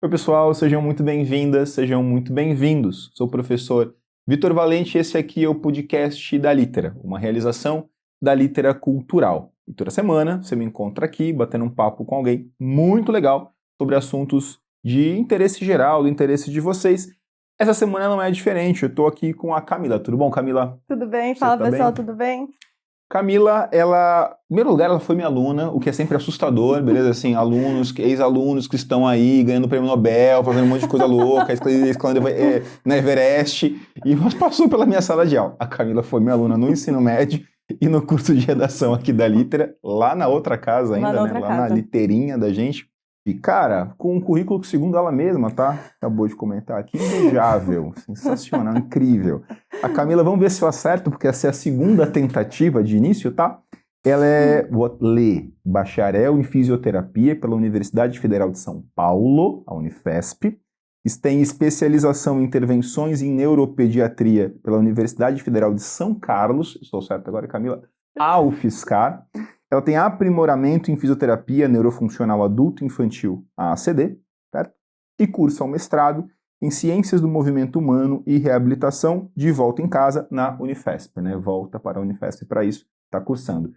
Oi, pessoal, sejam muito bem-vindas, sejam muito bem-vindos. Sou o professor Vitor Valente e esse aqui é o podcast da Litera, uma realização da Litera Cultural. E toda semana você me encontra aqui batendo um papo com alguém muito legal sobre assuntos de interesse geral, do interesse de vocês. Essa semana não é diferente, eu estou aqui com a Camila. Tudo bom, Camila? Tudo bem? Você Fala, tá pessoal, bem? tudo bem? Camila, em primeiro lugar, ela foi minha aluna, o que é sempre assustador, beleza? Assim, alunos, ex-alunos que estão aí ganhando prêmio Nobel, fazendo um monte de coisa louca, escalando na Everest, e passou pela minha sala de aula. A Camila foi minha aluna no ensino médio e no curso de redação aqui da Litera, lá na outra casa ainda, né? Lá na literinha da gente. E, cara, com um currículo que, segundo ela mesma, tá? Acabou de comentar aqui, invejável, sensacional, incrível. A Camila, vamos ver se eu acerto, porque essa é a segunda tentativa de início, tá? Ela vou ler, bacharel em fisioterapia pela Universidade Federal de São Paulo, a Unifesp. Tem especialização em intervenções em neuropediatria pela Universidade Federal de São Carlos, estou certo agora, Camila? A UFSCar. Ela tem aprimoramento em fisioterapia neurofuncional adulto e infantil, a ACD, certo? E cursa o mestrado em Ciências do Movimento Humano e Reabilitação de volta em casa na Unifesp, né? Volta para a Unifesp para isso, está cursando.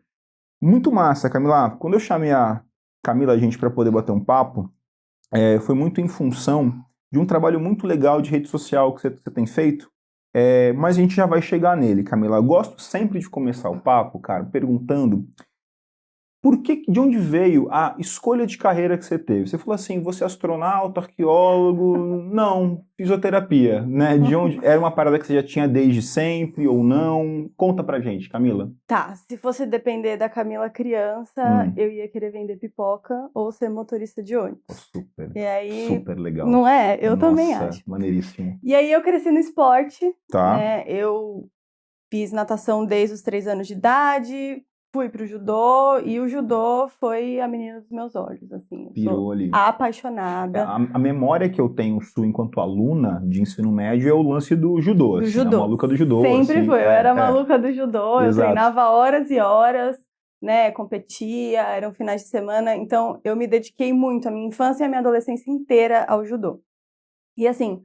Muito massa, Camila. Quando eu chamei a Camila, a gente, para poder bater um papo, foi muito em função de um trabalho muito legal de rede social que você tem feito, mas a gente já vai chegar nele, Camila. Eu gosto sempre de começar o papo, cara, perguntando de onde veio a escolha de carreira que você teve? Você falou assim, você é astronauta, arqueólogo, não, fisioterapia, né? De onde era uma parada que você já tinha desde sempre ou não? Conta pra gente, Camila. Tá, se fosse depender da Camila criança, eu ia querer vender pipoca ou ser motorista de ônibus. Super, e aí, super legal. Não é? Eu também Nossa, acho. maneiríssimo. E aí eu cresci no esporte, Tá. né? Eu fiz natação desde os 3 anos de idade, fui pro judô, e o judô foi a menina dos meus olhos, assim. Pirou ali. Apaixonada. A memória que eu tenho sua enquanto aluna de ensino médio é o lance do judô. Do assim, judô. A maluca do judô. Sempre assim, foi. Eu era maluca do judô, eu Exato. treinava horas e horas, né? Competia, eram finais de semana. Então, eu me dediquei muito, a minha infância e a minha adolescência inteira ao judô. E assim,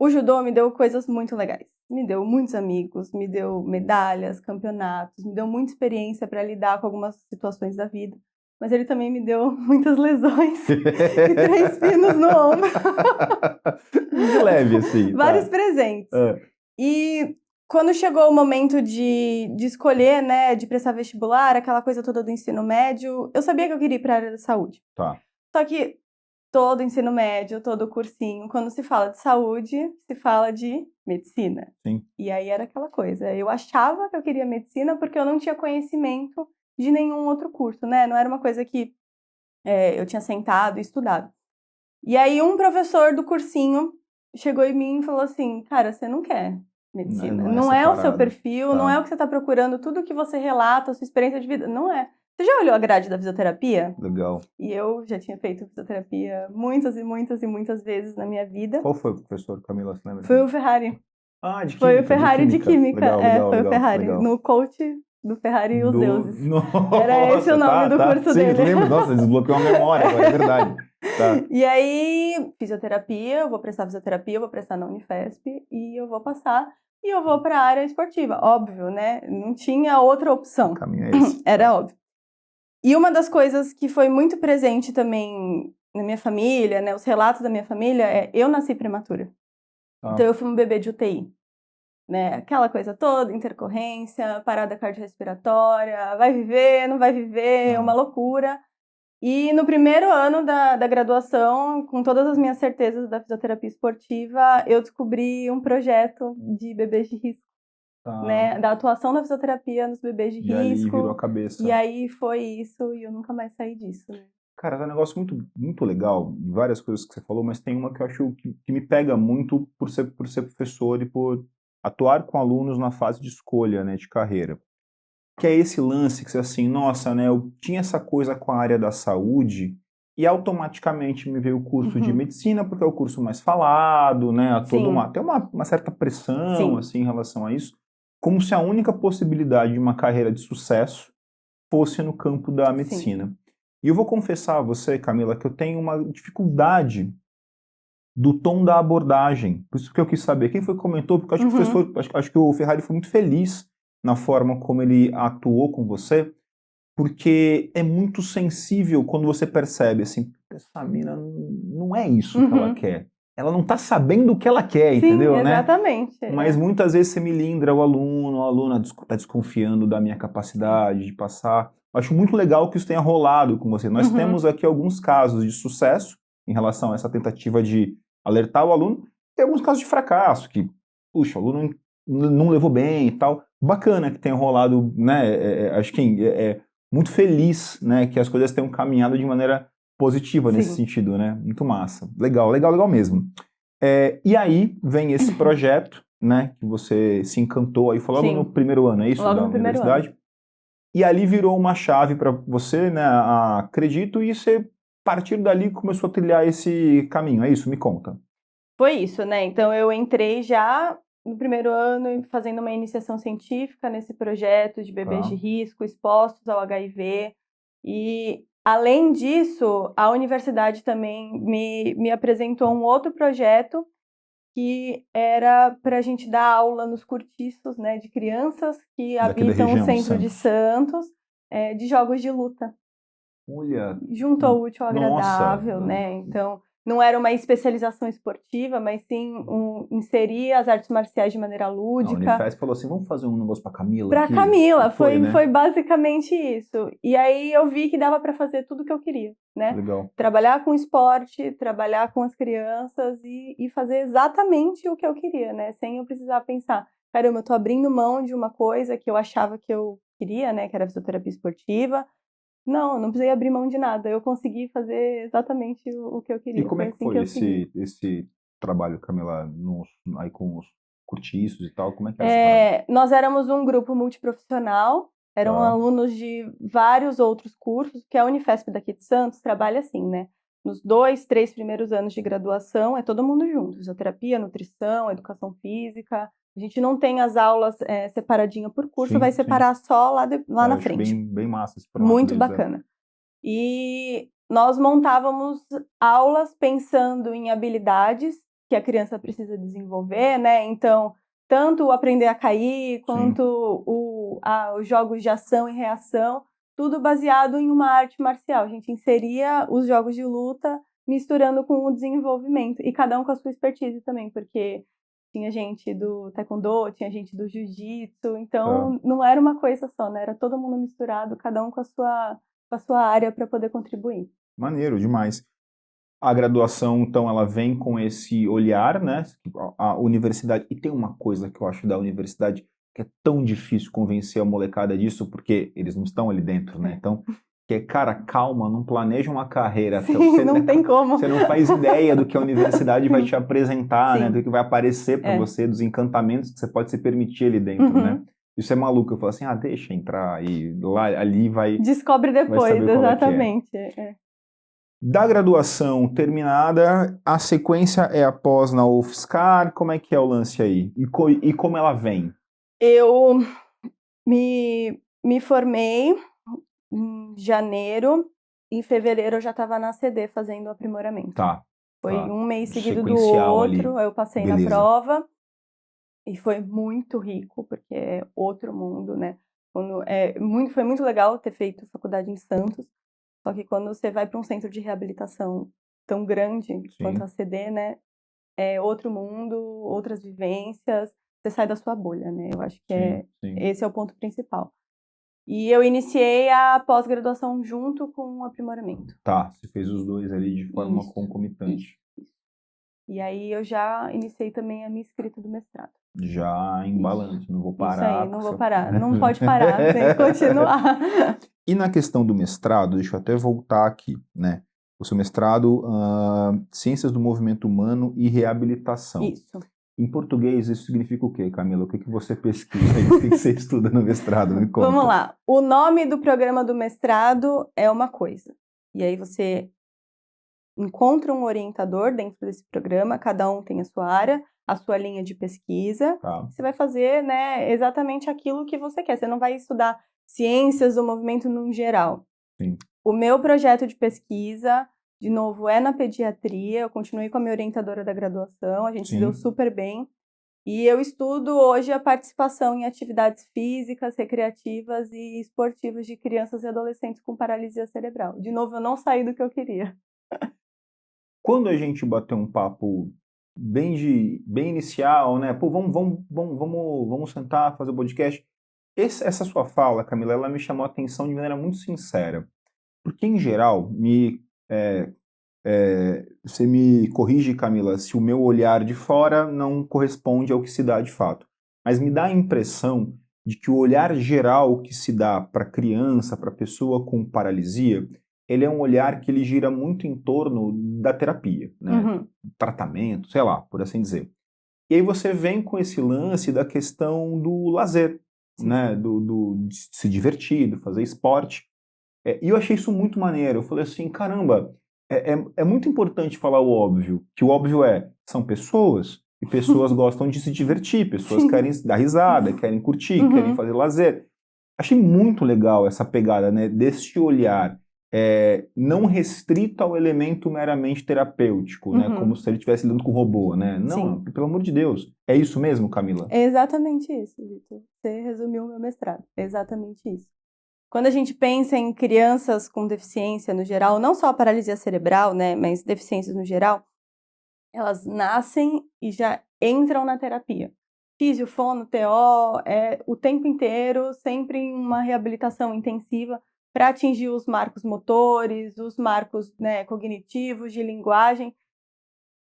o judô me deu coisas muito legais. Me deu muitos amigos, me deu medalhas, campeonatos, me deu muita experiência para lidar com algumas situações da vida. Mas ele também me deu muitas lesões e 3 pinos no ombro. De leve, assim. Vários presentes. E quando chegou o momento de escolher, né, de prestar vestibular, aquela coisa toda do ensino médio, eu sabia que eu queria ir para a área da saúde. Tá. Só que todo ensino médio, todo cursinho, quando se fala de saúde, se fala de medicina. Sim. E aí era aquela coisa, eu achava que eu queria medicina porque eu não tinha conhecimento de nenhum outro curso, né? Não era uma coisa que eu tinha sentado e estudado. E aí um professor do cursinho chegou em mim e falou assim, cara, você não quer medicina, não é o seu perfil, não é o que você está procurando, tudo que você relata, a sua experiência de vida, não é. Você já olhou a grade da fisioterapia? Legal. E eu já tinha feito fisioterapia muitas e muitas e muitas vezes na minha vida. Qual foi o professor, Camila, você lembra? Foi o Ferrari. Ah, de química. Foi o Ferrari de química. Legal, foi legal, o Ferrari. Legal. No coach do Ferrari e os deuses. Nossa, era esse o nome do curso sim, dele. Lembro. Nossa, desbloqueou a memória agora, é verdade. Tá. E aí, fisioterapia, eu vou prestar fisioterapia, eu vou prestar na Unifesp e eu vou passar. E eu vou para a área esportiva, óbvio, né? Não tinha outra opção. O caminho é esse. Era óbvio. E uma das coisas que foi muito presente também na minha família, né, os relatos da minha família, eu nasci prematura. Então eu fui um bebê de UTI. Né? Aquela coisa toda, intercorrência, parada cardiorrespiratória, vai viver, não vai viver, uma loucura. E no primeiro ano da graduação, com todas as minhas certezas da fisioterapia esportiva, eu descobri um projeto de bebês de risco. Né, da atuação da fisioterapia nos bebês de risco. E aí virou a cabeça. E aí foi isso, e eu nunca mais saí disso. Né? Cara, é um negócio muito, muito legal, várias coisas que você falou, mas tem uma que eu acho que me pega muito por ser professor e por atuar com alunos na fase de escolha, né, de carreira. Que é esse lance que você assim, nossa, né, eu tinha essa coisa com a área da saúde e automaticamente me veio o curso de medicina, porque é o curso mais falado, né, tem uma certa pressão, assim, em relação a isso. Como se a única possibilidade de uma carreira de sucesso fosse no campo da medicina. Sim. E eu vou confessar a você, Camila, que eu tenho uma dificuldade do tom da abordagem. Por isso que eu quis saber. Quem foi que comentou? Porque eu acho que o professor, acho que o Ferrari foi muito feliz na forma como ele atuou com você, porque é muito sensível quando você percebe, assim, essa mina não é isso que ela quer. Ela não está sabendo o que ela quer, Sim, entendeu, exatamente. né? Mas muitas vezes você melindra o aluno, a aluna está desconfiando da minha capacidade de passar. Acho muito legal que isso tenha rolado com você. Nós temos aqui alguns casos de sucesso em relação a essa tentativa de alertar o aluno, e alguns casos de fracasso, que, puxa, o aluno não levou bem e tal. Bacana que tenha rolado, né? Acho que muito feliz, né, que as coisas tenham caminhado de maneira positiva nesse sentido, né? Muito massa. Legal, legal, legal mesmo. E aí vem esse projeto, né, que você se encantou aí, foi logo no primeiro ano, é isso? Logo da no primeiro universidade? ano. E ali virou uma chave para você, né, acredito, e você, a partir dali, começou a trilhar esse caminho, é isso? Me conta. Foi isso, né? Então eu entrei já no primeiro ano fazendo uma iniciação científica nesse projeto de bebês de risco expostos ao HIV. E, além disso, a universidade também me apresentou um outro projeto que era para a gente dar aula nos cortiços, né, de crianças que habitam o centro de Santos, de jogos de luta. Olha, Junto ao útil ao agradável, nossa. né? Então, não era uma especialização esportiva, mas sim inserir as artes marciais de maneira A lúdica. Unifesp falou assim, vamos fazer um negócio pra Camila Pra aqui? Camila, Né? foi basicamente isso. E aí eu vi que dava para fazer tudo o que eu queria, né? Legal. Trabalhar com esporte, trabalhar com as crianças e fazer exatamente o que eu queria, né? Sem eu precisar pensar, caramba, eu tô abrindo mão de uma coisa que eu achava que eu queria, né? Que era a fisioterapia esportiva. Não precisei abrir mão de nada. Eu consegui fazer exatamente o que eu queria. E como é que assim foi que eu segui. esse trabalho, Camila, aí com os cortiços e tal? Como é que é essa parada? Nós éramos um grupo multiprofissional, eram alunos de vários outros cursos, que a Unifesp daqui de Santos trabalha assim, né? Nos 2, 3 primeiros anos de graduação, é todo mundo junto. Fisioterapia, nutrição, educação física. A gente não tem as aulas separadinha por curso, vai separar só lá na frente. Bem massa esse formato. Muito bacana. E nós montávamos aulas pensando em habilidades que a criança precisa desenvolver, né? Então, tanto o aprender a cair, quanto os jogos de ação e reação, tudo baseado em uma arte marcial. A gente inseria os jogos de luta misturando com o desenvolvimento, e cada um com a sua expertise também, porque tinha gente do taekwondo, tinha gente do jiu-jitsu, então não era uma coisa só, né? Era todo mundo misturado, cada um com a sua área para poder contribuir. Maneiro, demais. A graduação, então, ela vem com esse olhar, né? A universidade. E tem uma coisa que eu acho da universidade que é tão difícil convencer a molecada disso, porque eles não estão ali dentro, né? Então, cara, calma, não planeja uma carreira. Sim, não tem como. Você não faz ideia do que a universidade vai te apresentar, né? Do que vai aparecer para você, dos encantamentos que você pode se permitir ali dentro, né? Isso é maluco. Eu falo assim, deixa entrar e ali vai... Descobre depois, exatamente. Da graduação terminada, a sequência é após na UFSCar? Como é que é o lance aí? E como ela vem? Eu me formei em janeiro, em fevereiro eu já estava na CD fazendo o aprimoramento. Foi um mês seguido do outro, eu passei na prova e foi muito rico, porque é outro mundo, né? Foi muito legal ter feito faculdade em Santos, só que quando você vai para um centro de reabilitação tão grande quanto a CD, né? É outro mundo, outras vivências, você sai da sua bolha, né? Eu acho que esse é o ponto principal. E eu iniciei a pós-graduação junto com o aprimoramento. Você fez os dois ali de forma concomitante. Isso. E aí eu já iniciei também a minha escrita do mestrado. Já embalante, não vou parar. Isso aí, não vou parar. Não pode parar, tem que continuar. E na questão do mestrado, deixa eu até voltar aqui, né? O seu mestrado, Ciências do Movimento Humano e Reabilitação. Isso. Em português, isso significa o quê, Camila? O que você pesquisa e o que você estuda no mestrado? Me conta. Vamos lá. O nome do programa do mestrado é uma coisa. E aí você encontra um orientador dentro desse programa, cada um tem a sua área, a sua linha de pesquisa. Você vai fazer, né, exatamente aquilo que você quer. Você não vai estudar ciências do movimento no geral. Sim. O meu projeto de pesquisa de novo, é na pediatria. Eu continuei com a minha orientadora da graduação, a gente se deu super bem. E eu estudo hoje a participação em atividades físicas, recreativas e esportivas de crianças e adolescentes com paralisia cerebral. De novo, eu não saí do que eu queria. Quando a gente bateu um papo bem inicial, né? Pô, vamos sentar, fazer o podcast. Essa sua fala, Camila, ela me chamou a atenção de maneira muito sincera. Porque, em geral, você me corrige, Camila, se o meu olhar de fora não corresponde ao que se dá de fato. Mas me dá a impressão de que o olhar geral que se dá para criança, para pessoa com paralisia, ele é um olhar que ele gira muito em torno da terapia, né? Tratamento, sei lá, por assim dizer. E aí você vem com esse lance da questão do lazer, né? De se divertir, de fazer esporte. E eu achei isso muito maneiro. Eu falei assim, caramba, é muito importante falar o óbvio, que o óbvio são pessoas, e pessoas gostam de se divertir, pessoas querem dar risada, querem curtir, querem fazer lazer. Achei muito legal essa pegada, né, desse olhar não restrito ao elemento meramente terapêutico, né, como se ele estivesse lidando com o robô, né? Não, pelo amor de Deus. É isso mesmo, Camila? É exatamente isso, Vitor. Você resumiu o meu mestrado. É exatamente isso. Quando a gente pensa em crianças com deficiência no geral, não só a paralisia cerebral, né, mas deficiências no geral, elas nascem e já entram na terapia. Físio, fono, TO, o tempo inteiro, sempre em uma reabilitação intensiva para atingir os marcos motores, os marcos, né, cognitivos, de linguagem.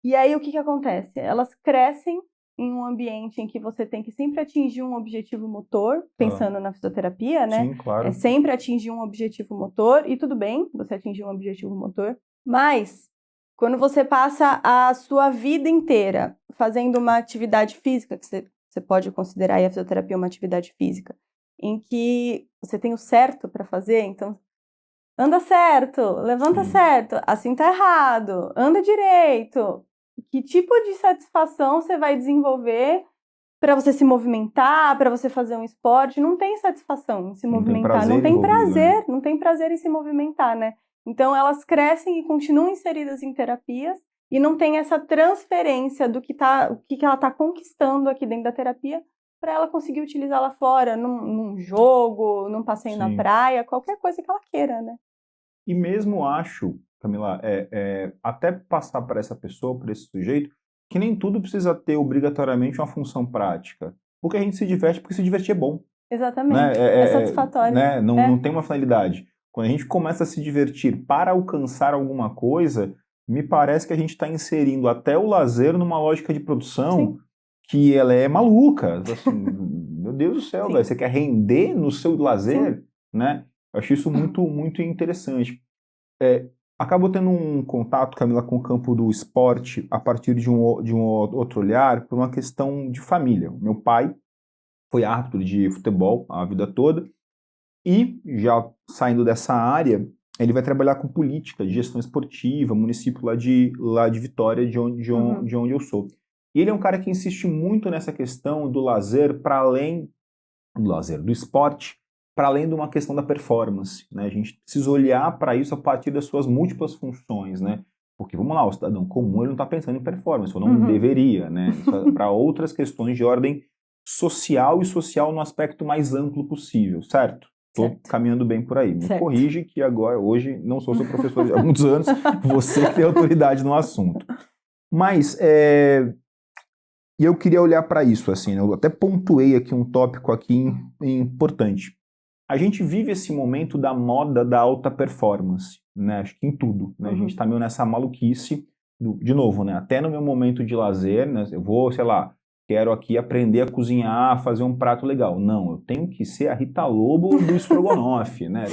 E aí o que acontece? Elas crescem em um ambiente em que você tem que sempre atingir um objetivo motor, pensando na fisioterapia, né? Sim, claro. É sempre atingir um objetivo motor, e tudo bem você atingir um objetivo motor, mas quando você passa a sua vida inteira fazendo uma atividade física, que você pode considerar aí a fisioterapia uma atividade física, em que você tem o certo para fazer, então anda certo, levanta certo, assim tá errado, anda direito. Que tipo de satisfação você vai desenvolver para você se movimentar, para você fazer um esporte? Não tem satisfação em se movimentar, não tem prazer, não tem prazer em se movimentar, né? Então elas crescem e continuam inseridas em terapias e não tem essa transferência do que ela está conquistando aqui dentro da terapia para ela conseguir utilizar lá fora, num jogo, num passeio na praia, qualquer coisa que ela queira, né? E mesmo acho, Camila, até passar para essa pessoa, para esse sujeito, que nem tudo precisa ter obrigatoriamente uma função prática. Porque a gente se diverte, porque se divertir é bom. Exatamente, é satisfatório. Né? Não tem uma finalidade. Quando a gente começa a se divertir para alcançar alguma coisa, me parece que a gente está inserindo até o lazer numa lógica de produção que ela é maluca. Assim, meu Deus do céu, velho, você quer render no seu lazer, né? Eu acho isso muito, muito interessante. Acabo tendo um contato, Camila, com o campo do esporte a partir de um outro olhar, por uma questão de família. Meu pai foi árbitro de futebol a vida toda e, já saindo dessa área, ele vai trabalhar com política de gestão esportiva, município lá de Vitória, de onde eu sou. E ele é um cara que insiste muito nessa questão do lazer para além do lazer, do esporte, para além de uma questão da performance, né? A gente precisa olhar para isso a partir das suas múltiplas funções, né? Porque, vamos lá, o cidadão comum ele não está pensando em performance, ou não deveria, né? Para outras questões de ordem social e social no aspecto mais amplo possível, certo? Estou caminhando bem por aí. Me corrige que agora, hoje, não sou seu professor há muitos anos, você que tem autoridade no assunto. Mas, e eu queria olhar para isso, assim, né? Eu até pontuei aqui um tópico aqui importante. A gente vive esse momento da moda da alta performance, né? Acho que em tudo, né? A gente tá meio nessa maluquice, de novo, né? Até no meu momento de lazer, né? Eu vou, sei lá, quero aqui aprender a cozinhar, fazer um prato legal. Não, eu tenho que ser a Rita Lobo do estrogonofe, né?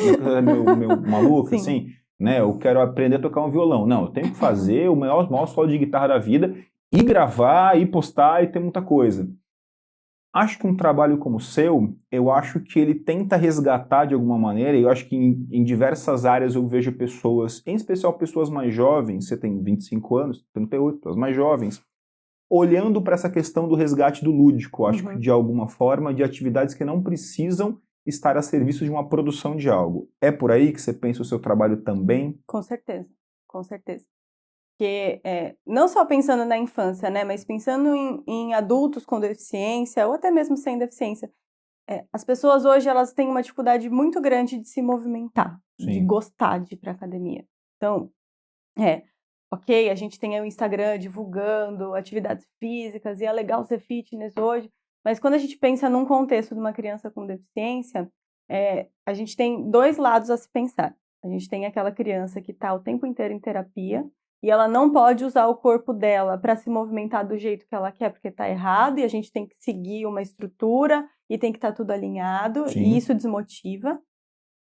Meu maluco, assim, né? Eu quero aprender a tocar um violão. Não, eu tenho que fazer o maior solo de guitarra da vida e gravar, e postar, e ter muita coisa. Acho que um trabalho como o seu, eu acho que ele tenta resgatar de alguma maneira, e eu acho que em diversas áreas eu vejo pessoas, em especial pessoas mais jovens, você tem 25 anos, 38, pessoas mais jovens, olhando para essa questão do resgate do lúdico, acho que de alguma forma, de atividades que não precisam estar a serviço de uma produção de algo. É por aí que você pensa o seu trabalho também? Com certeza. com certeza. Porque não só pensando na infância, né, mas pensando em adultos com deficiência ou até mesmo sem deficiência, as pessoas hoje elas têm uma dificuldade muito grande de se movimentar, de gostar de ir para academia. Então, ok, a gente tem aí o Instagram divulgando atividades físicas e é legal ser fitness hoje, mas quando a gente pensa num contexto de uma criança com deficiência, a gente tem dois lados a se pensar. A gente tem aquela criança que está o tempo inteiro em terapia e ela não pode usar o corpo dela para se movimentar do jeito que ela quer porque está errado e a gente tem que seguir uma estrutura e tem que estar tudo alinhado. Sim. E isso desmotiva.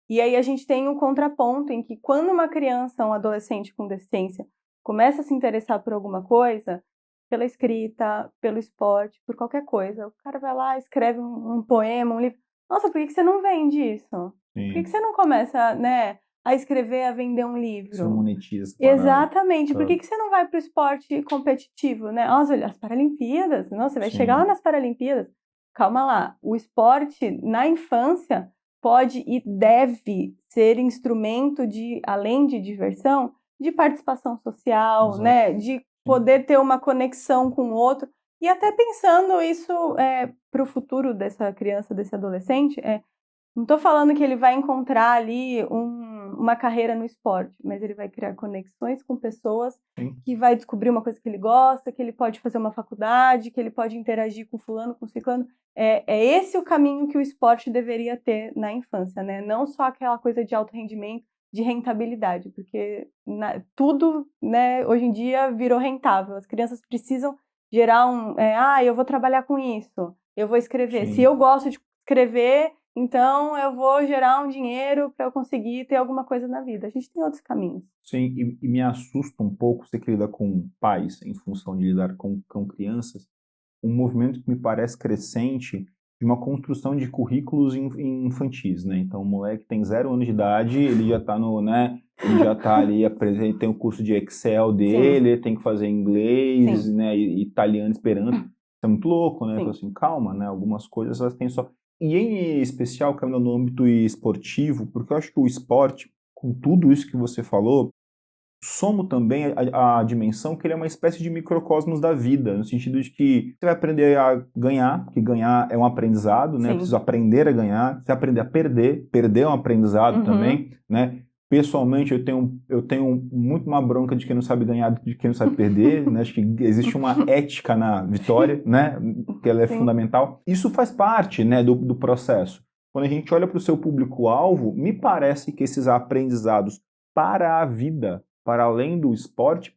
E aí a gente tem um contraponto em que quando uma criança, um adolescente com deficiência começa a se interessar por alguma coisa, pela escrita, pelo esporte, por qualquer coisa, o cara vai lá, escreve um poema, um livro. Nossa, por que você não vende isso? Sim. Por que você não começa, né, a escrever, a vender um livro? Você não monetiza. Exatamente. Por que você não vai para o esporte competitivo, né? Nossa, as Paralimpíadas. Nossa, você vai chegar lá nas Paralimpíadas. Calma lá. O esporte, na infância, pode e deve ser instrumento de, além de diversão, de participação social, Exato. né? De poder ter uma conexão com o outro. E até pensando isso para o futuro dessa criança, desse adolescente, não estou falando que ele vai encontrar ali uma carreira no esporte, mas ele vai criar conexões com pessoas, que vai descobrir uma coisa que ele gosta, que ele pode fazer uma faculdade, que ele pode interagir com fulano, com ciclano. É esse o caminho que o esporte deveria ter na infância, né? Não só aquela coisa de alto rendimento, de rentabilidade, porque tudo, né, hoje em dia virou rentável. As crianças precisam gerar eu vou trabalhar com isso, eu vou escrever. Se eu gosto de escrever, então eu vou gerar um dinheiro para eu conseguir ter alguma coisa na vida. A gente tem outros caminhos. Sim, e me assusta um pouco você que lida com pais em função de lidar com crianças, um movimento que me parece crescente de uma construção de currículos infantis, né? Então o moleque tem 0 anos de idade, ele já está ele já está ali, tem o curso de Excel dele, ele tem que fazer inglês, né, italiano, esperanto. Isso é muito louco, né? Assim, calma, né? Algumas coisas elas têm só... E em especial, Camila, no âmbito esportivo, porque eu acho que o esporte, com tudo isso que você falou, soma também a dimensão que ele é uma espécie de microcosmos da vida, no sentido de que você vai aprender a ganhar, porque ganhar é um aprendizado, né? Eu preciso aprender a ganhar, você vai aprender a perder é um aprendizado também, né? Pessoalmente, eu tenho muito uma bronca de quem não sabe ganhar do que de quem não sabe perder, né? Acho que existe uma ética na vitória, né? Que ela é fundamental. Isso faz parte, né, do processo. Quando a gente olha para o seu público-alvo, me parece que esses aprendizados para a vida, para além do esporte,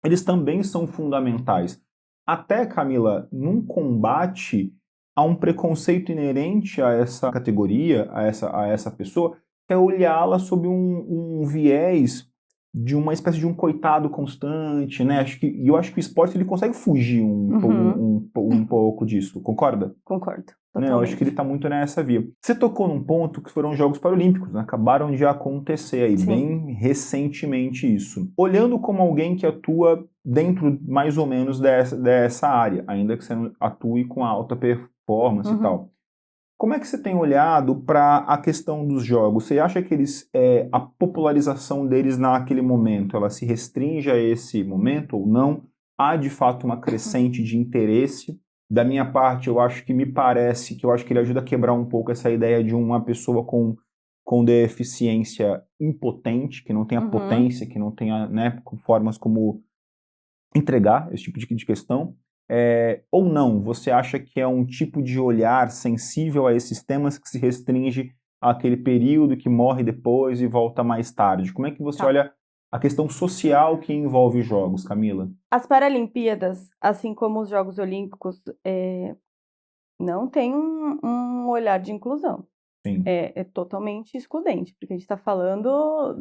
eles também são fundamentais. Até, Camila, num combate a um preconceito inerente a essa categoria, a essa pessoa, é olhá-la sob um viés de uma espécie de um coitado constante, né? Eu acho que o esporte ele consegue fugir um pouco disso, concorda? Concordo. Né, eu acho que ele está muito nessa via. Você tocou num ponto que foram os Jogos Paralímpicos, né? Acabaram de acontecer aí, bem recentemente isso. Olhando como alguém que atua dentro mais ou menos dessa área, ainda que você não atue com alta performance e tal. Como é que você tem olhado para a questão dos jogos? Você acha que a popularização deles naquele momento, ela se restringe a esse momento ou não? Há de fato uma crescente de interesse? Da minha parte, eu acho que ele ajuda a quebrar um pouco essa ideia de uma pessoa com deficiência impotente, que não tem a potência, que não tem formas como entregar esse tipo de questão. Ou não, você acha que é um tipo de olhar sensível a esses temas que se restringe àquele período que morre depois e volta mais tarde? Como é que você olha a questão social que envolve os jogos, Camila? As Paralimpíadas, assim como os Jogos Olímpicos, não tem um olhar de inclusão. Sim. É totalmente excludente, porque a gente está falando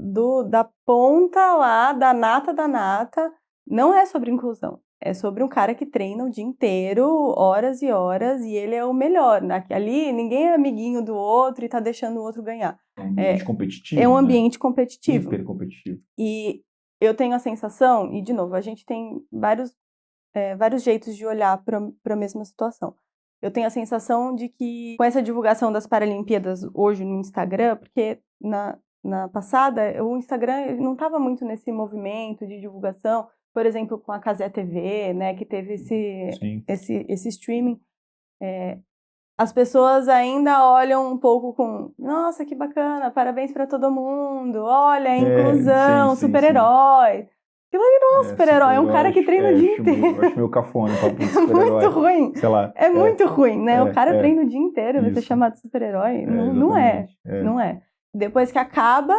da ponta lá, da nata, não é sobre inclusão. É sobre um cara que treina o dia inteiro, horas e horas, e ele é o melhor. Ali, ninguém é amiguinho do outro e está deixando o outro ganhar. É um ambiente competitivo. É um ambiente competitivo. Hiper competitivo. E eu tenho a sensação, e de novo, a gente tem vários jeitos de olhar para a mesma situação. Eu tenho a sensação de que, com essa divulgação das Paralimpíadas hoje no Instagram, porque passada, o Instagram não estava muito nesse movimento de divulgação, por exemplo, com a Cazé TV, né, que teve esse streaming. As pessoas ainda olham um pouco com, nossa, que bacana, parabéns para todo mundo, olha, inclusão, super-herói. Aquilo ali não é um super-herói, é um cara que treina o dia inteiro. Eu acho meio cafona, papo de É super-herói. muito ruim. Sei lá. É muito ruim, né? O cara treina o dia inteiro, vai ser chamado de super-herói. Não é. Não é. Depois que acaba,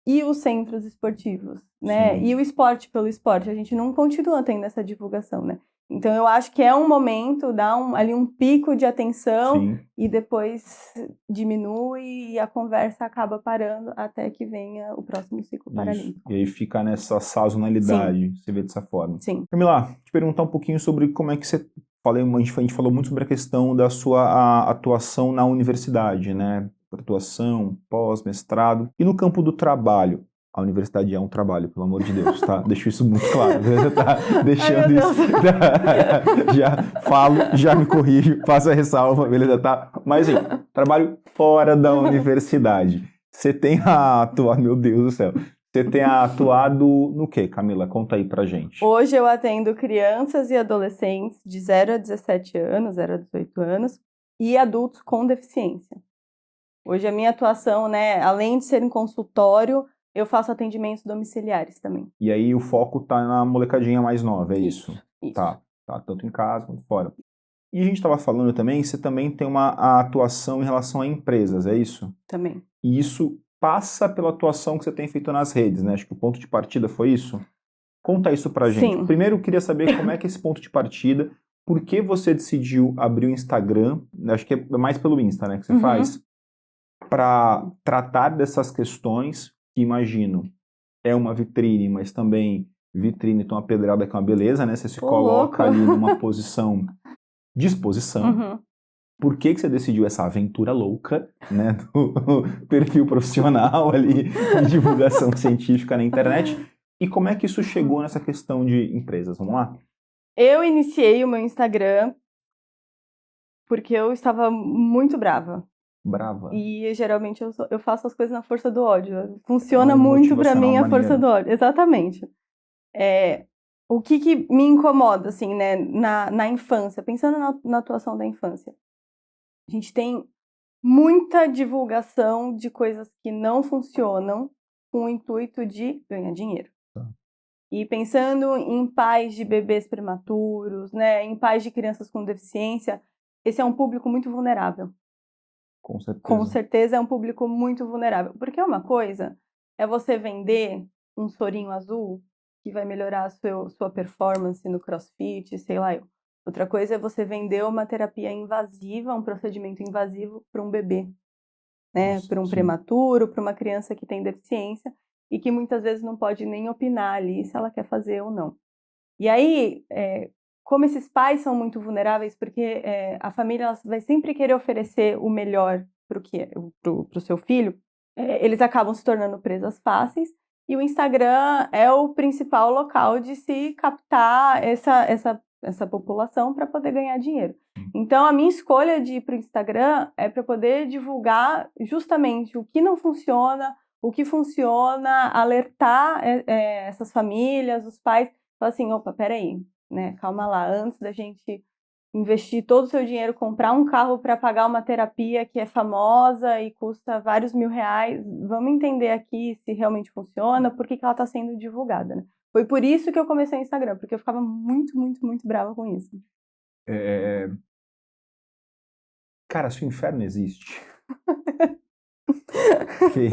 e os centros esportivos, né? Sim. E o esporte pelo esporte, a gente não continua tendo essa divulgação, né? Então, eu acho que é um momento, dá ali um pico de atenção. Sim. E depois diminui e a conversa acaba parando até que venha o próximo ciclo paralímpico. E aí fica nessa sazonalidade, você vê dessa forma. Sim. Camila, te perguntar um pouquinho sobre como é que você... A gente falou muito sobre a questão da sua atuação na universidade, né? Atuação, pós-mestrado. E no campo do trabalho? A universidade é um trabalho, pelo amor de Deus, tá? Deixo isso muito claro. Tá deixando isso. Já falo, já me corrijo, faço a ressalva, beleza? Tá? Mas, assim, trabalho fora da universidade. Você tem atuado, meu Deus do céu. Você tem atuado no quê, Camila? Conta aí pra gente. Hoje eu atendo crianças e adolescentes de 0 a 17 anos, 0 a 18 anos, e adultos com deficiência. Hoje a minha atuação, né, além de ser em consultório, eu faço atendimentos domiciliares também. E aí o foco tá na molecadinha mais nova, é isso? Isso. Tá, tanto em casa quanto fora. E a gente estava falando também, você também tem uma atuação em relação a empresas, é isso? Também. E isso passa pela atuação que você tem feito nas redes, né? Acho que o ponto de partida foi isso? Conta isso pra gente. Sim. Primeiro eu queria saber como é que é esse ponto de partida, por que você decidiu abrir o Instagram, acho que é mais pelo Insta, né, que você faz, para tratar dessas questões que, imagino, é uma vitrine, mas também vitrine tem uma pedrada que é uma beleza, né? Você se coloca ali numa posição de exposição. Por que você decidiu essa aventura louca, né, do perfil profissional ali, de divulgação científica na internet? E como é que isso chegou nessa questão de empresas? Vamos lá? Eu iniciei o meu Instagram porque eu estava muito brava. Brava. E geralmente eu faço as coisas na força do ódio. Funciona muito pra mim a força do ódio. Exatamente. O que me incomoda, assim, né, na infância, pensando na atuação da infância. A gente tem muita divulgação de coisas que não funcionam com o intuito de ganhar dinheiro. E pensando em pais de bebês prematuros, né, em pais de crianças com deficiência, esse é um público muito vulnerável. Com certeza. Com certeza é um público muito vulnerável. Porque uma coisa é você vender um sorinho azul que vai melhorar a sua performance no CrossFit, sei lá eu. Outra coisa é você vender uma terapia invasiva, um procedimento invasivo para um bebê, né? Para um prematuro, para uma criança que tem deficiência e que muitas vezes não pode nem opinar ali se ela quer fazer ou não. E aí, como esses pais são muito vulneráveis, porque a família vai sempre querer oferecer o melhor para o seu filho, eles acabam se tornando presas fáceis, e o Instagram é o principal local de se captar essa população para poder ganhar dinheiro. Então, a minha escolha de ir para o Instagram é para poder divulgar justamente o que não funciona, o que funciona, alertar essas famílias, os pais, falar assim, opa, peraí, né, calma lá, antes da gente investir todo o seu dinheiro, comprar um carro para pagar uma terapia que é famosa e custa vários R$1.000, vamos entender aqui se realmente funciona, por que ela está sendo divulgada, né? Foi por isso que eu comecei o Instagram, porque eu ficava muito, muito, muito brava com isso. Cara, se o inferno existe, okay,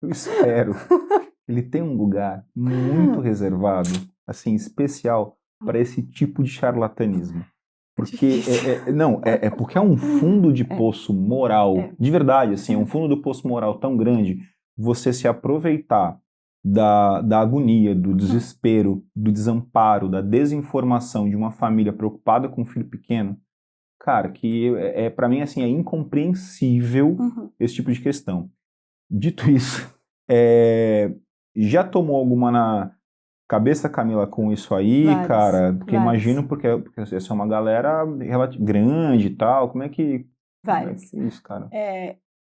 eu espero que ele tenha um lugar muito reservado, assim, especial para esse tipo de charlatanismo. Porque porque é um fundo de poço moral, de verdade, assim, é um fundo de poço moral tão grande, você se aproveitar da agonia, do desespero, do desamparo, da desinformação de uma família preocupada com um filho pequeno, cara, que para mim, assim, é incompreensível esse tipo de questão. Dito isso, já tomou alguma na cabeça, Camila, com isso aí, cara? Porque imagino, porque essa é uma galera grande e tal, como é que é isso, cara?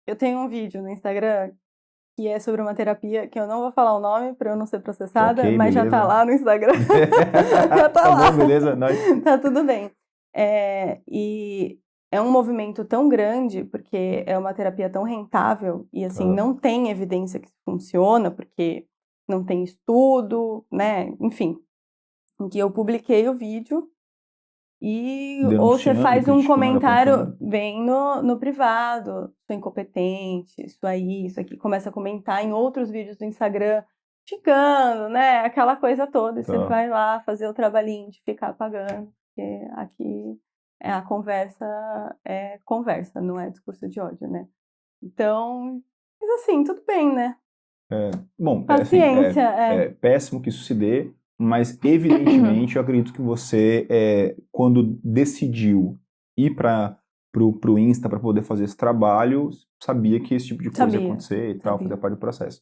Eu tenho um vídeo no Instagram que é sobre uma terapia que eu não vou falar o nome para eu não ser processada, Ok, mas já beleza. tá lá no Instagram. Já tá lá. Bom, beleza? Tá tudo bem. E é um movimento tão grande, porque é uma terapia tão rentável, e assim, não tem evidência que funciona, porque não tem estudo, né? Enfim, em que eu publiquei o vídeo, ou você faz um comentário bem no privado, sou incompetente, isso aí, isso aqui, começa a comentar em outros vídeos do Instagram, ficando, né, aquela coisa toda, e você vai lá fazer o trabalhinho de ficar pagando, porque aqui a conversa é conversa, não é discurso de ódio, né? Então, mas assim, tudo bem, né? Bom, paciência, é péssimo que isso se dê, mas evidentemente eu acredito que você, quando decidiu ir para o Insta para poder fazer esse trabalho, sabia que esse tipo de coisa ia acontecer e tal, fazer parte do processo.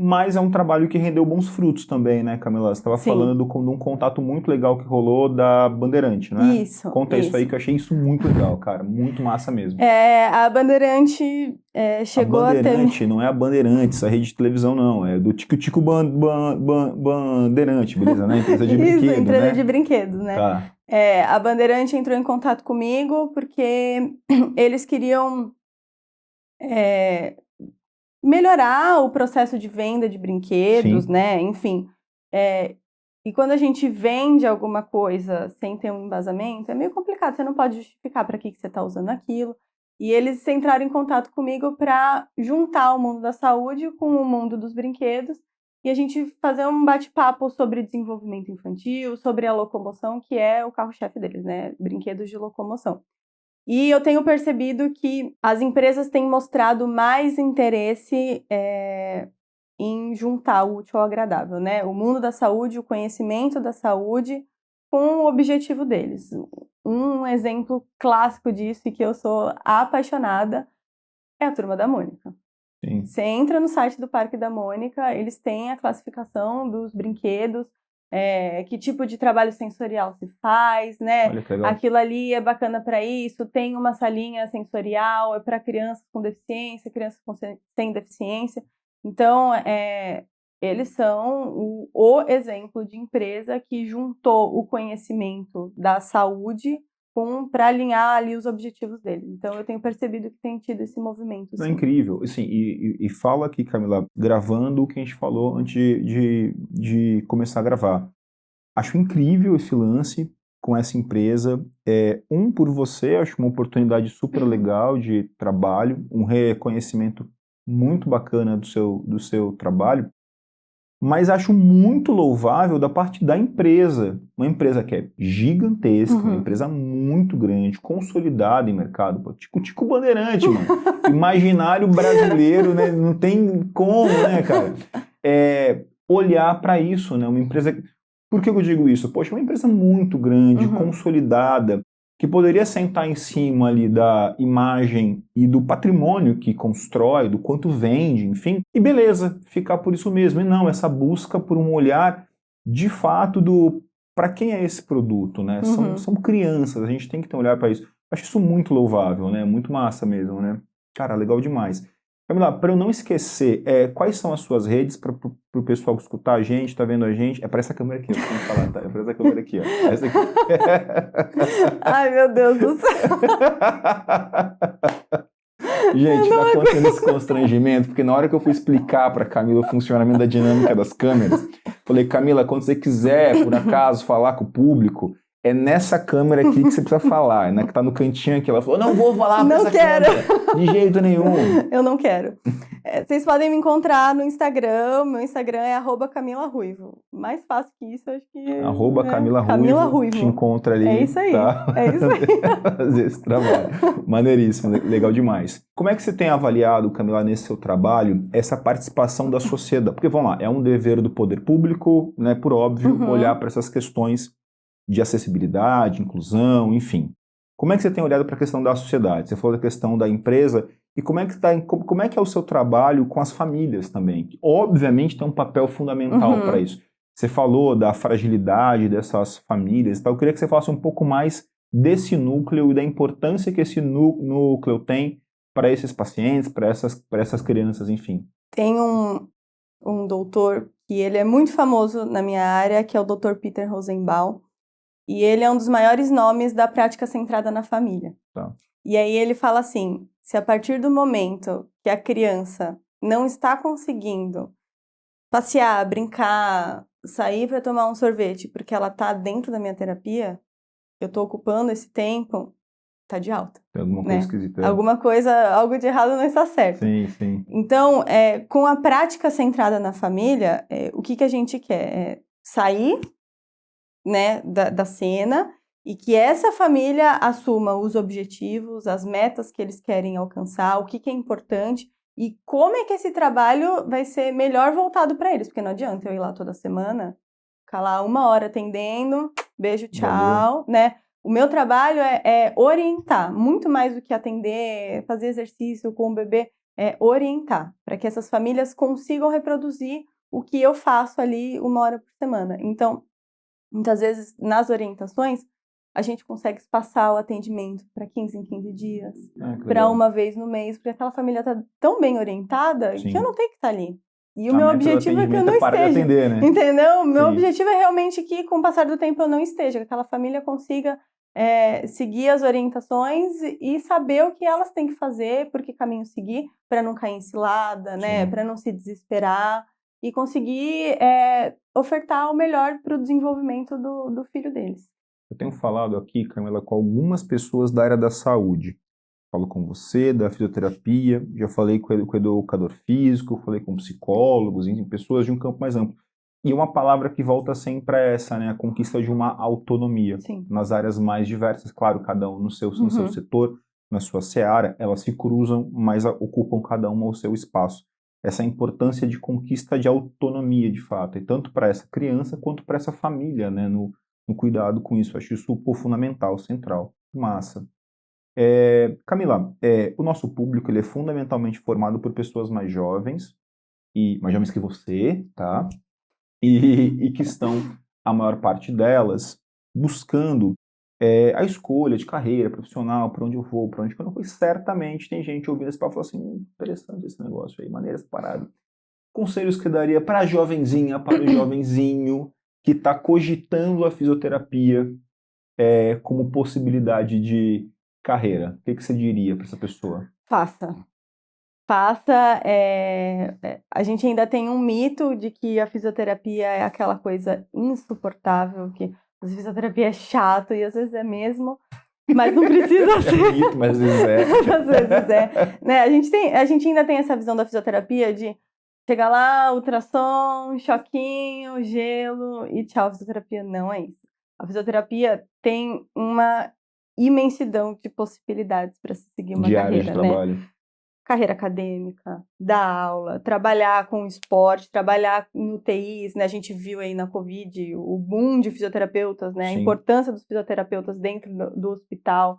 Mas é um trabalho que rendeu bons frutos também, né, Camila? Você estava falando de um contato muito legal que rolou da Bandeirante, né? Isso. Conta isso aí, que eu achei isso muito legal, cara. Muito massa mesmo. A Bandeirante chegou a Bandeirante não é a Bandeirantes, a rede de televisão, não. É do Tico Bandeirante, beleza, né? Empresa de brinquedo, Isso, empresa né? de brinquedos, né? Tá. A Bandeirante entrou em contato comigo porque eles queriam melhorar o processo de venda de brinquedos, né? Enfim. E quando a gente vende alguma coisa sem ter um embasamento, é meio complicado, você não pode justificar para que você está usando aquilo. E eles entraram em contato comigo para juntar o mundo da saúde com o mundo dos brinquedos e a gente fazer um bate-papo sobre desenvolvimento infantil, sobre a locomoção, que é o carro-chefe deles, né? Brinquedos de locomoção. E eu tenho percebido que as empresas têm mostrado mais interesse em juntar o útil ao agradável, né? O mundo da saúde, o conhecimento da saúde com o objetivo deles. Um exemplo clássico disso e que eu sou apaixonada é a Turma da Mônica. Sim. Você entra no site do Parque da Mônica, eles têm a classificação dos brinquedos, que tipo de trabalho sensorial se faz, né? Olha que legal. Aquilo ali é bacana para isso, tem uma salinha sensorial, é para crianças com deficiência, crianças sem deficiência. Então, eles são o exemplo de empresa que juntou o conhecimento da saúde para alinhar ali os objetivos deles. Então, eu tenho percebido que tem tido esse movimento. É incrível. Assim, e fala aqui, Camila, gravando o que a gente falou antes de começar a gravar. Acho incrível esse lance com essa empresa. Por você, acho uma oportunidade super legal de trabalho, um reconhecimento muito bacana do seu trabalho, mas acho muito louvável da parte da empresa. Uma empresa que é gigantesca, uma empresa muito grande, consolidada em mercado. Pô, Tico Bandeirante, mano. Imaginário brasileiro, né? Não tem como, né, cara? Olhar para isso, né? Uma empresa... Por que eu digo isso? Poxa, é uma empresa muito grande, consolidada, que poderia sentar em cima ali da imagem e do patrimônio que constrói, do quanto vende, enfim, e beleza, ficar por isso mesmo. E não, essa busca por um olhar de fato para quem é esse produto, né? São crianças, a gente tem que ter um olhar para isso. Acho isso muito louvável, né? Muito massa mesmo, né? Cara, legal demais. Camila, para eu não esquecer, quais são as suas redes para o pessoal escutar a gente, tá vendo a gente? É para essa câmera aqui, eu tenho que falar, tá? É para essa câmera aqui, ó. Essa aqui. Ai, meu Deus do céu. Gente, tá acontecendo esse constrangimento, porque na hora que eu fui explicar para Camila o funcionamento da dinâmica das câmeras, falei, Camila, quando você quiser, por acaso, falar com o público, é nessa câmera aqui que você precisa falar, né? Que tá no cantinho aqui. Ela falou, não vou falar pra essa câmera, de jeito nenhum. Eu não quero. Vocês podem me encontrar no Instagram, meu Instagram é @CamilaRuivo. Mais fácil que isso, acho que... Camila Ruivo. Te encontra ali. É isso aí, tá? é isso aí. Fazer esse trabalho. Maneiríssimo, legal demais. Como é que você tem avaliado, Camila, nesse seu trabalho, essa participação da sociedade? Porque, vamos lá, é um dever do poder público, né, por óbvio, olhar para essas questões de acessibilidade, inclusão, enfim. Como é que você tem olhado para a questão da sociedade? Você falou da questão da empresa, e como é que é o seu trabalho com as famílias também? Que, obviamente, tem um papel fundamental para isso. Você falou da fragilidade dessas famílias, então eu queria que você falasse um pouco mais desse núcleo e da importância que esse núcleo tem para esses pacientes, para essas crianças, enfim. Tem um doutor que ele é muito famoso na minha área, que é o Dr. Peter Rosenbaum, e ele é um dos maiores nomes da prática centrada na família. Tá. E aí ele fala assim, se a partir do momento que a criança não está conseguindo passear, brincar, sair para tomar um sorvete, porque ela está dentro da minha terapia, eu estou ocupando esse tempo, tá de alta. Tem alguma coisa esquisita. Alguma coisa, algo de errado não está certo. Sim. Então, com a prática centrada na família, o que a gente quer? É sair, né, da cena e que essa família assuma os objetivos, as metas que eles querem alcançar, o que é importante e como é que esse trabalho vai ser melhor voltado para eles, porque não adianta eu ir lá toda semana, ficar lá 1 hora atendendo, beijo, tchau, né? O meu trabalho é orientar, muito mais do que atender, fazer exercício com o bebê, é orientar, para que essas famílias consigam reproduzir o que eu faço ali 1 hora por semana. Então, muitas vezes, nas orientações, a gente consegue espaçar o atendimento para 15 em 15 dias, para 1 vez no mês, porque aquela família está tão bem orientada que eu não tenho que estar ali. E o meu objetivo é que eu não esteja, atender, né? Entendeu? O meu objetivo é realmente que, com o passar do tempo, eu não esteja, que aquela família consiga seguir as orientações e saber o que elas têm que fazer, por que caminho seguir, para não cair em cilada, né? Para não se desesperar e conseguir ofertar o melhor para o desenvolvimento do filho deles. Eu tenho falado aqui, Camila, com algumas pessoas da área da saúde. Falo com você, da fisioterapia, já falei com o educador físico, falei com psicólogos, enfim, pessoas de um campo mais amplo. E uma palavra que volta sempre é essa, né? A conquista de uma autonomia. Sim. Nas áreas mais diversas, claro, cada um no seu setor, na sua seara, elas se cruzam, mas ocupam cada uma o seu espaço. Essa importância de conquista de autonomia, de fato, e tanto para essa criança quanto para essa família, né? No cuidado com isso. Acho isso fundamental, central. Massa. Camila, o nosso público ele é fundamentalmente formado por pessoas mais jovens que você, tá? E que estão, a maior parte delas, buscando a escolha de carreira profissional, para onde eu vou, para onde eu não vou. E certamente tem gente ouvindo esse papo e falando assim, interessante esse negócio aí, maneira separada. Conselhos que daria para a jovenzinha, para o jovenzinho que está cogitando a fisioterapia como possibilidade de carreira. O que você diria para essa pessoa? Faça. A gente ainda tem um mito de que a fisioterapia é aquela coisa insuportável, que a fisioterapia é chato, e às vezes é mesmo, mas não precisa ser. É mito, mas às vezes é. Às vezes é. Né? A gente ainda tem essa visão da fisioterapia de chegar lá, ultrassom, choquinho, gelo e tchau, a fisioterapia não é isso. A fisioterapia tem uma imensidão de possibilidades para se seguir uma de carreira, áreas de trabalho. né? Carreira acadêmica, dar aula, trabalhar com esporte, trabalhar em UTIs, né? A gente viu aí na Covid o boom de fisioterapeutas, né? A importância dos fisioterapeutas dentro do hospital.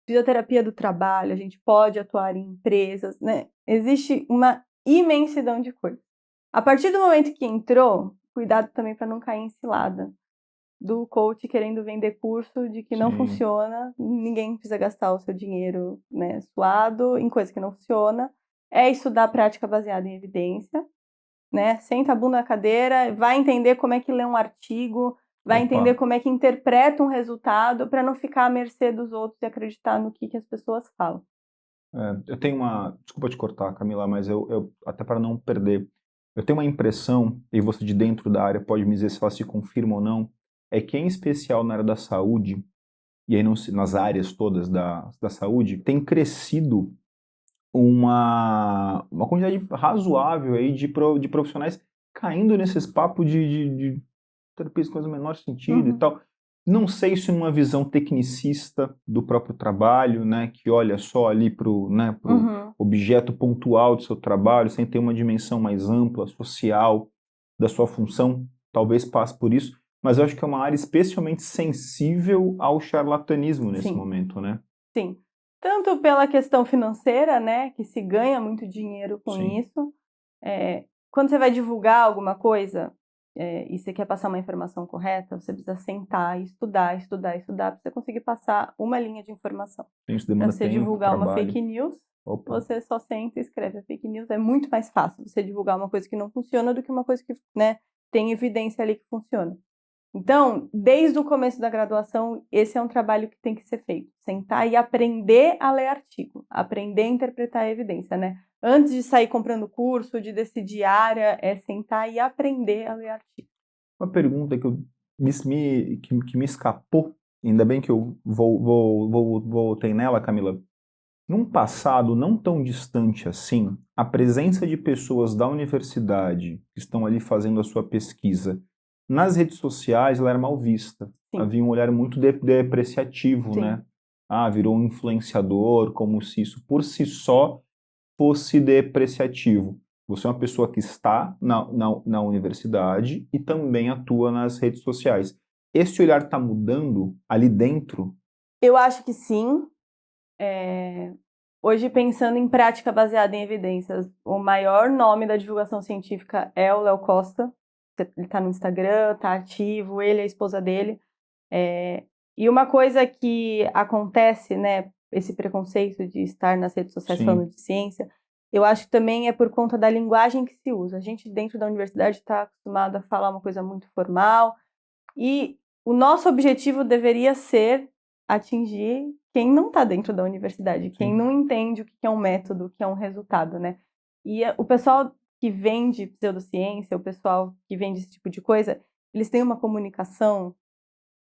Fisioterapia do trabalho, a gente pode atuar em empresas, né? Existe uma imensidão de coisas. A partir do momento que entrou, cuidado também para não cair em cilada do coach querendo vender curso de que não funciona, ninguém precisa gastar o seu dinheiro, né, suado em coisa que não funciona. É estudar prática baseada em evidência, né? Senta a bunda na cadeira, vai entender como é que lê um artigo, vai entender como é que interpreta um resultado para não ficar à mercê dos outros e acreditar no que as pessoas falam. Eu tenho desculpa te cortar, Camila, mas eu até para não perder, eu tenho uma impressão, e você de dentro da área pode me dizer se ela se confirma ou não, é que em especial na área da saúde, e aí nas áreas todas da saúde, tem crescido uma quantidade razoável aí de profissionais caindo nesses papos de terapia com o menor sentido e tal. Não sei se numa visão tecnicista do próprio trabalho, né, que olha só ali para o objeto pontual do seu trabalho, sem ter uma dimensão mais ampla, social, da sua função, talvez passe por isso, mas eu acho que é uma área especialmente sensível ao charlatanismo nesse momento, né? Sim. Tanto pela questão financeira, né, que se ganha muito dinheiro com isso. Quando você vai divulgar alguma coisa, e você quer passar uma informação correta, você precisa sentar e estudar para você conseguir passar uma linha de informação. Isso Para demanda você tempo, divulgar uma trabalho. fake news, Opa. você só senta e escreve a fake news. É muito mais fácil você divulgar uma coisa que não funciona do que uma coisa que, né, tem evidência ali que funciona. Então, desde o começo da graduação, esse é um trabalho que tem que ser feito. Sentar e aprender a ler artigo, aprender a interpretar a evidência, né? Antes de sair comprando curso, de decidir área, é sentar e aprender a ler artigo. Uma pergunta que me escapou, ainda bem que eu voltei nela, Camila. Num passado não tão distante assim, a presença de pessoas da universidade que estão ali fazendo a sua pesquisa nas redes sociais, ela era mal vista. Sim. Havia um olhar muito depreciativo, Sim. né? Ah, virou um influenciador, como se isso por si só fosse depreciativo. Você é uma pessoa que está na universidade e também atua nas redes sociais. Esse olhar está mudando ali dentro? Eu acho que sim. Hoje, pensando em prática baseada em evidências, o maior nome da divulgação científica é o Léo Costa. Ele está no Instagram, está ativo, ele e a esposa dele. E uma coisa que acontece, né, esse preconceito de estar nas redes sociais Sim. falando de ciência, eu acho que também é por conta da linguagem que se usa. A gente, dentro da universidade, está acostumado a falar uma coisa muito formal, e o nosso objetivo deveria ser atingir quem não está dentro da universidade, quem não entende o que é um método, o que é um resultado, né? E o pessoal que vende pseudociência, o pessoal que vende esse tipo de coisa, eles têm uma comunicação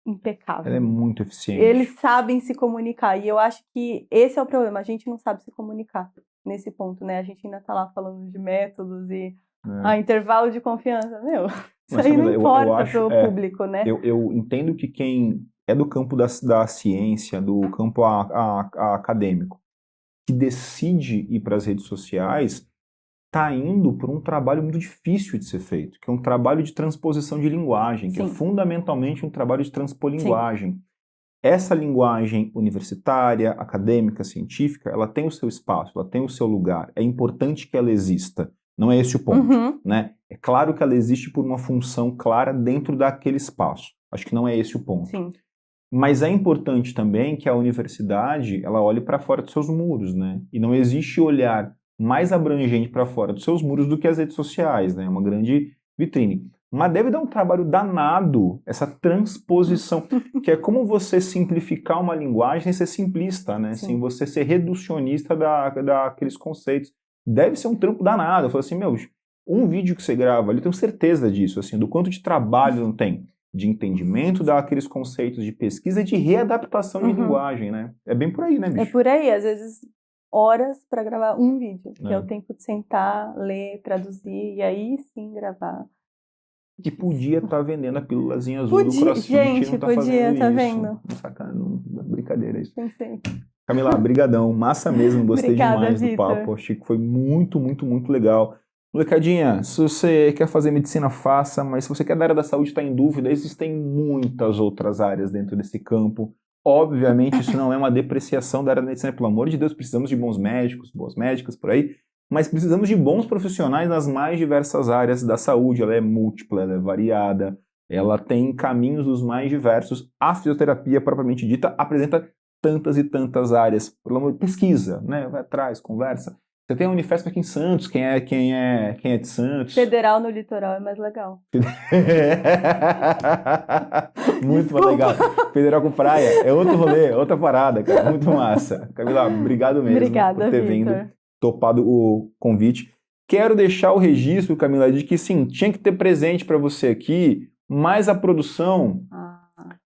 impecável. Ela é muito eficiente. Eles sabem se comunicar, e eu acho que esse é o problema, a gente não sabe se comunicar nesse ponto, né? A gente ainda está lá falando de métodos e intervalo de confiança, meu, isso aí não importa para o público, né? Eu entendo que quem é do campo da ciência, do campo acadêmico, que decide ir para as redes sociais, está indo por um trabalho muito difícil de ser feito, que é um trabalho de transposição de linguagem, que é fundamentalmente um trabalho de transpor linguagem. Sim. Essa linguagem universitária, acadêmica, científica, ela tem o seu espaço, ela tem o seu lugar. É importante que ela exista. Não é esse o ponto, né? É claro que ela existe por uma função clara dentro daquele espaço. Acho que não é esse o ponto. Sim. Mas é importante também que a universidade, ela olhe para fora dos seus muros, né? E não existe olhar mais abrangente para fora dos seus muros do que as redes sociais, né? É uma grande vitrine. Mas deve dar um trabalho danado essa transposição, que é como você simplificar uma linguagem sem ser simplista, né? Sem você ser reducionista daqueles conceitos. Deve ser um trampo danado. Eu falo assim, meu, um vídeo que você grava ali, eu tenho certeza disso, assim, do quanto de trabalho não tem, de entendimento daqueles conceitos, de pesquisa e de readaptação de linguagem, né? É bem por aí, né, bicho? É por aí, às vezes horas para gravar um vídeo, que é o tempo de sentar, ler, traduzir e aí sim gravar. Que podia estar vendendo a pílulazinha azul do CrossFit, gente, não tá podia, fazendo tá isso. Vendo? Sacana, brincadeira isso. Pensei. Camila, brigadão, massa mesmo, gostei Obrigada, demais do papo, achei que foi muito, muito, muito legal. Molecadinha, se você quer fazer medicina, faça, mas se você quer da área da saúde e está em dúvida, existem muitas outras áreas dentro desse campo. Obviamente, isso não é uma depreciação da área da medicina, pelo amor de Deus, precisamos de bons médicos, boas médicas por aí, mas precisamos de bons profissionais nas mais diversas áreas da saúde. Ela é múltipla, ela é variada, ela tem caminhos dos mais diversos. A fisioterapia, propriamente dita, apresenta tantas e tantas áreas. Pelo amor de pesquisa, né? Vai atrás, conversa. Você tem a Unifesp aqui em Santos, quem é de Santos? Federal no litoral é mais legal. Muito mais legal. Federal com praia, é outro rolê, outra parada, cara. Muito massa. Camila, obrigado mesmo. Obrigada, por ter vindo, topado o convite. Quero deixar o registro, Camila, de que sim, tinha que ter presente para você aqui, mas a produção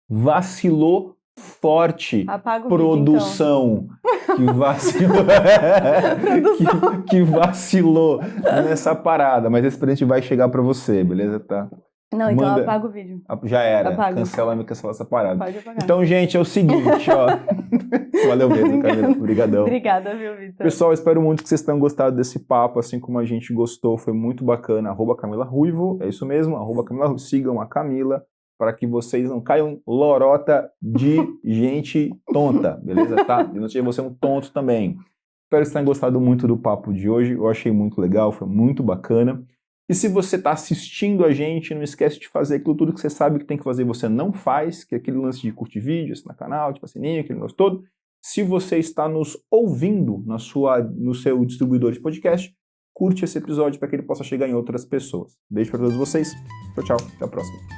vacilou forte. Apaga o produção vídeo, então. que vacilou nessa parada, mas esse presente vai chegar para você, beleza? Tá? Não, então apaga o vídeo. Já era. Apaga. Cancela essa parada. Pode apagar. Então, gente, é o seguinte, ó. Valeu mesmo, Camila. Obrigadão. Obrigada, viu, Vitor? Pessoal, espero muito que vocês tenham gostado desse papo, assim como a gente gostou. Foi muito bacana. @Camila Ruivo, é isso mesmo. @Camila Ruivo. Sigam a Camila para que vocês não caiam em lorota de gente tonta, beleza? Tá? E não seja você um tonto também. Espero que vocês tenham gostado muito do papo de hoje. Eu achei muito legal, foi muito bacana. E se você está assistindo a gente, não esquece de fazer aquilo tudo que você sabe que tem que fazer e você não faz, que é aquele lance de curtir vídeo, assinar canal, tipo sininho, aquele negócio todo. Se você está nos ouvindo no seu distribuidor de podcast, curte esse episódio para que ele possa chegar em outras pessoas. Beijo para todos vocês. Tchau, tchau. Até a próxima.